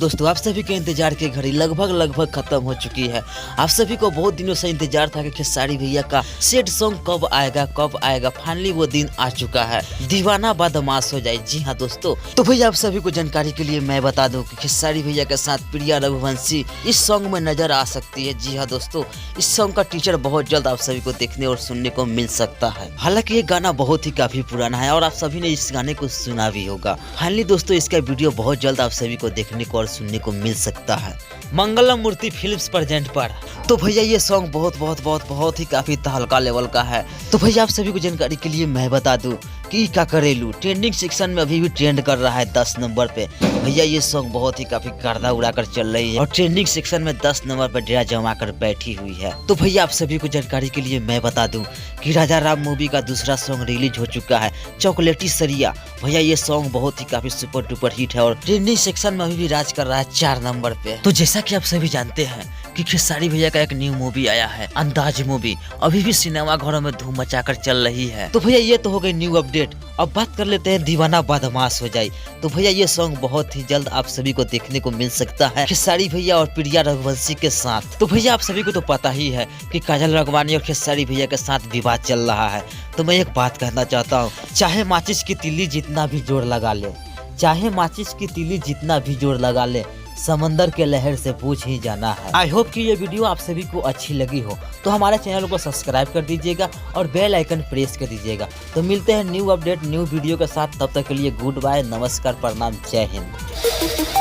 दोस्तों, आप सभी के इंतजार की घड़ी लगभग खत्म हो चुकी है। आप सभी को बहुत दिनों से इंतजार था कि खेसारी भैया का सेट सॉन्ग कब आएगा। फाइनली वो दिन आ चुका है, दीवाना बदमाश हो जाए। जी हाँ दोस्तों, तो भैया आप सभी को जानकारी के लिए मैं बता दूं कि खेसारी भैया के साथ प्रिया रघुवंशी इस सॉन्ग में नजर आ सकती है। जी हाँ दोस्तों, इस सॉन्ग का टीचर बहुत जल्द आप सभी को देखने और सुनने को मिल सकता है। हालांकि ये गाना बहुत ही काफी पुराना है और आप सभी ने इस गाने को सुना भी होगा। फाइनली दोस्तों, इसका वीडियो बहुत जल्द आप सभी को देखने को और सुनने को मिल सकता है मंगलम मूर्ति फिल्म्स प्रेजेंट पर। तो भैया ये सॉन्ग बहुत ही काफी तहलका लेवल का है। तो भैया आप सभी को जानकारी के लिए मैं बता दूं कि का करेलू ट्रेंडिंग सेक्शन में अभी भी ट्रेंड कर रहा है 10 नंबर पे। भैया ये सॉन्ग बहुत ही काफी गर्दा उड़ाकर चल रही है और ट्रेंडिंग सेक्शन में 10 नंबर पर डेरा जमा कर बैठी हुई है। तो भैया आप सभी को जानकारी के लिए मैं बता दूं कि राजा राम मूवी का दूसरा सॉन्ग रिलीज हो चुका है, चॉकलेटी सरिया। भैया ये सॉन्ग बहुत ही काफी सुपर डुपर हिट है और ट्रेंडिंग सेक्शन में अभी भी राज कर रहा है 4 नंबर पे। तो जैसा कि आप सभी जानते हैं कि खेसारी भैया का एक न्यू मूवी आया है, अंदाज मूवी, अभी भी सिनेमा घरों में धूम मचाकर चल रही है। तो भैया ये तो हो गई न्यू अपडेट। अब बात कर लेते हैं दीवाना बदमाश हो जाए। तो भैया ये सॉन्ग बहुत ही जल्द आप सभी को देखने को मिल सकता है खेसारी भैया और प्रिया रघुवंशी के साथ। तो भैया आप सभी को तो पता ही है कि काजल राघवानी और खेसारी भैया के साथ विवाद चल रहा है। तो मैं एक बात कहना चाहता हूँ, चाहे माचिस की तीली जितना भी जोर लगा ले, चाहे माचिस की तीली जितना भी जोर लगा ले, समंदर के लहर से पूछ ही जाना है। आई होप कि ये वीडियो आप सभी को अच्छी लगी हो तो हमारे चैनल को सब्सक्राइब कर दीजिएगा और बेल आइकन प्रेस कर दीजिएगा। तो मिलते हैं न्यू अपडेट न्यू वीडियो के साथ, तब तक के लिए गुड बाय, नमस्कार, प्रणाम, जय हिंद।